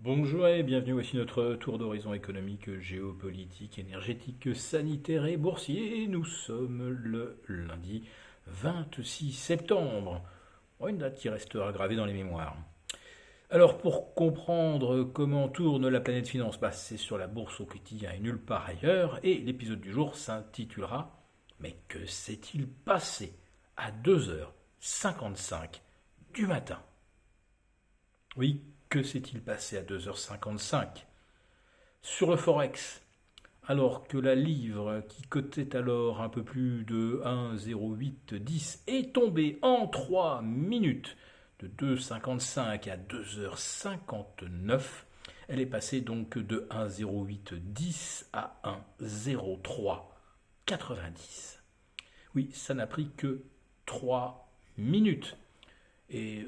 Bonjour et bienvenue, voici notre tour d'horizon économique, géopolitique, énergétique, sanitaire et boursier. Nous sommes le lundi 26 septembre. Une date qui restera gravée dans les mémoires. Alors pour comprendre comment tourne la planète finance, c'est sur la bourse au quotidien et nulle part ailleurs. Et l'épisode du jour s'intitulera Mais que s'est-il passé à 2h55 du matin? Oui, que s'est-il passé à 2h55 sur le Forex, alors que la livre, qui cotait alors un peu plus de 1,0810, est tombée en 3 minutes de 2,55 à 2h59. Elle est passée donc de 1,0810 à 1,0390. Oui, ça n'a pris que 3 minutes. Et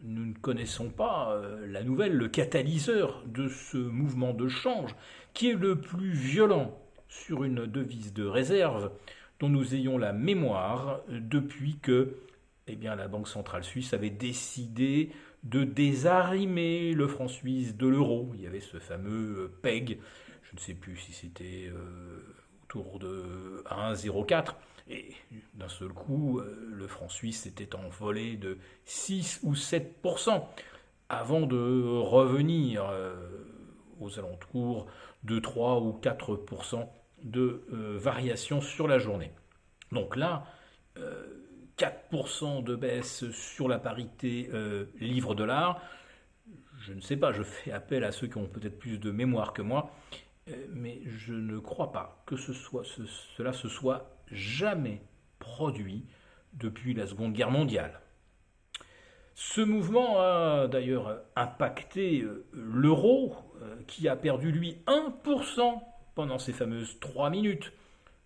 nous ne connaissons pas la nouvelle, le catalyseur de ce mouvement de change qui est le plus violent sur une devise de réserve dont nous ayons la mémoire depuis que la Banque centrale suisse avait décidé de désarrimer le franc suisse de l'euro. Il y avait ce fameux PEG, je ne sais plus si c'était autour de 1,04. Et d'un seul coup, le franc suisse s'était envolé de 6 ou 7% avant de revenir aux alentours de 3 ou 4% de variation sur la journée. Donc là, 4% de baisse sur la parité livre-dollar. Je ne sais pas, je fais appel à ceux qui ont peut-être plus de mémoire que moi, mais je ne crois pas que cela se soit jamais produit depuis la Seconde Guerre mondiale. Ce mouvement a d'ailleurs impacté l'euro, qui a perdu lui 1% pendant ces fameuses 3 minutes.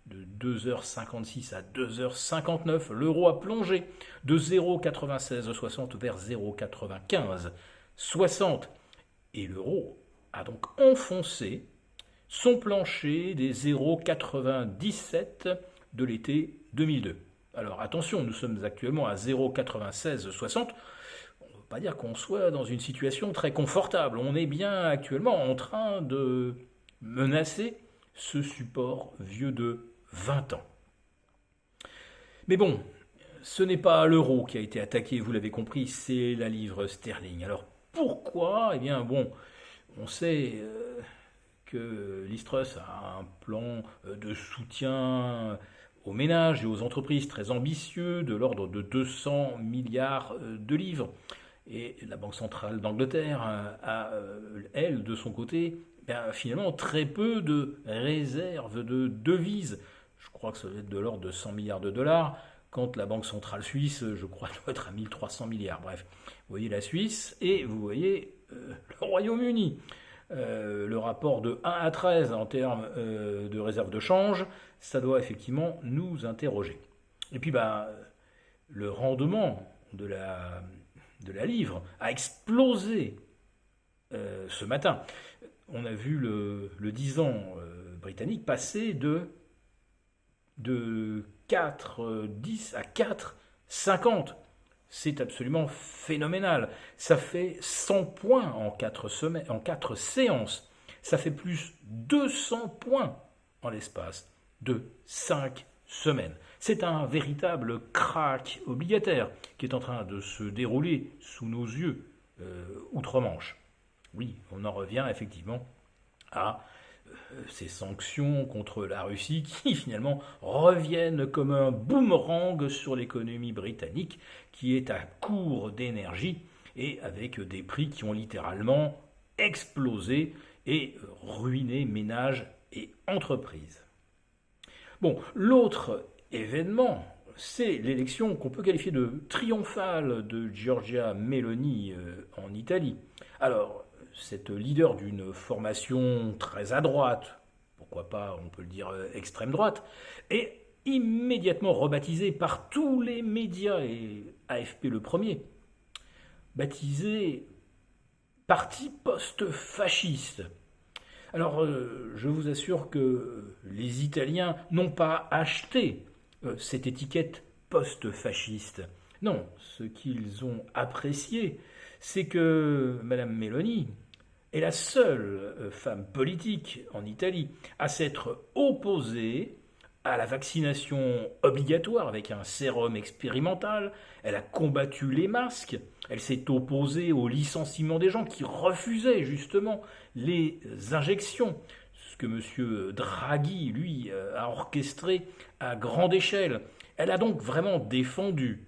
De 2h56 à 2h59, l'euro a plongé de 0,9660 vers 0,9560. Et l'euro a donc enfoncé son plancher des 0,97 de l'été 2002. Alors attention, nous sommes actuellement à 0,9660. On ne veut pas dire qu'on soit dans une situation très confortable. On est bien actuellement en train de menacer ce support vieux de 20 ans. Mais bon, ce n'est pas l'euro qui a été attaqué, vous l'avez compris, c'est la livre sterling. Alors pourquoi? On sait que l'Istrus a un plan de soutien aux ménages et aux entreprises très ambitieux, de l'ordre de 200 milliards de livres. Et la Banque centrale d'Angleterre a, elle, de son côté, finalement très peu de réserves de devises. Je crois que ça doit être de l'ordre de 100 milliards de dollars, quand la Banque centrale suisse, je crois, doit être à 1300 milliards. Bref, vous voyez la Suisse et vous voyez le Royaume-Uni. Le rapport de 1 à 13 en termes de réserve de change, ça doit effectivement nous interroger. Et puis le rendement de la livre a explosé ce matin. On a vu le 10 ans britannique passer de 4,10 à 4,50. C'est absolument phénoménal. Ça fait 100 points en 4 séances. Ça fait plus 200 points en l'espace de 5 semaines. C'est un véritable crack obligataire qui est en train de se dérouler sous nos yeux outre-Manche. Oui, on en revient effectivement à ces sanctions contre la Russie qui finalement reviennent comme un boomerang sur l'économie britannique qui est à court d'énergie et avec des prix qui ont littéralement explosé et ruiné ménages et entreprises. Bon, l'autre événement, c'est l'élection qu'on peut qualifier de triomphale de Giorgia Meloni en Italie. Alors, cette leader d'une formation très à droite, pourquoi pas, on peut le dire extrême droite, est immédiatement rebaptisée par tous les médias, et AFP le premier, baptisé parti post-fasciste. Alors, je vous assure que les Italiens n'ont pas acheté cette étiquette post-fasciste. Non, ce qu'ils ont apprécié, c'est que Madame Meloni est la seule femme politique en Italie à s'être opposée à la vaccination obligatoire avec un sérum expérimental. Elle a combattu les masques. Elle s'est opposée au licenciement des gens qui refusaient justement les injections. Ce que M. Draghi, lui, a orchestré à grande échelle. Elle a donc vraiment défendu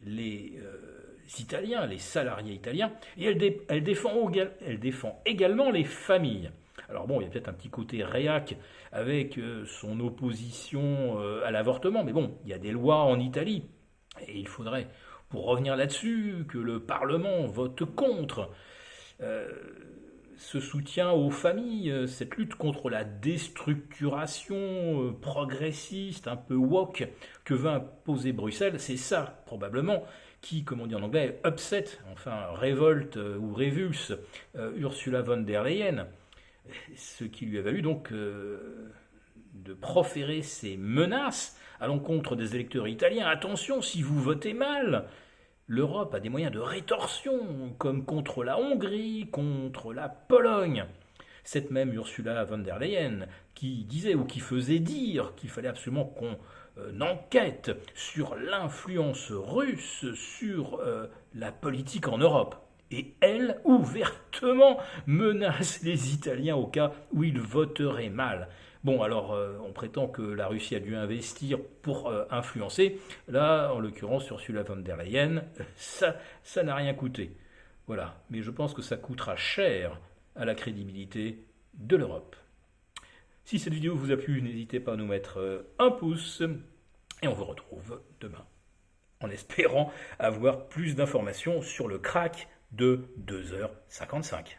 les Italiens, les salariés italiens, et elle défend également les familles. Alors bon, il y a peut-être un petit côté réac avec son opposition à l'avortement, mais bon, il y a des lois en Italie, et il faudrait, pour revenir là-dessus, que le Parlement vote contre ce soutien aux familles, cette lutte contre la déstructuration progressiste, un peu woke, que veut imposer Bruxelles. C'est ça, probablement, qui, comme on dit en anglais, upset, enfin révolte ou révulse Ursula von der Leyen, ce qui lui a valu donc de proférer ces menaces à l'encontre des électeurs italiens. Attention, si vous votez mal, l'Europe a des moyens de rétorsion, comme contre la Hongrie, contre la Pologne. Cette même Ursula von der Leyen qui disait ou qui faisait dire qu'il fallait absolument qu'on enquête sur l'influence russe sur la politique en Europe. Et elle, ouvertement, menace les Italiens au cas où ils voteraient mal. Bon, alors, on prétend que la Russie a dû investir pour influencer. Là, en l'occurrence, Ursula von der Leyen, ça n'a rien coûté. Voilà. Mais je pense que ça coûtera cher à la crédibilité de l'Europe. Si cette vidéo vous a plu, n'hésitez pas à nous mettre un pouce. Et on vous retrouve demain, en espérant avoir plus d'informations sur le crack de 2h55.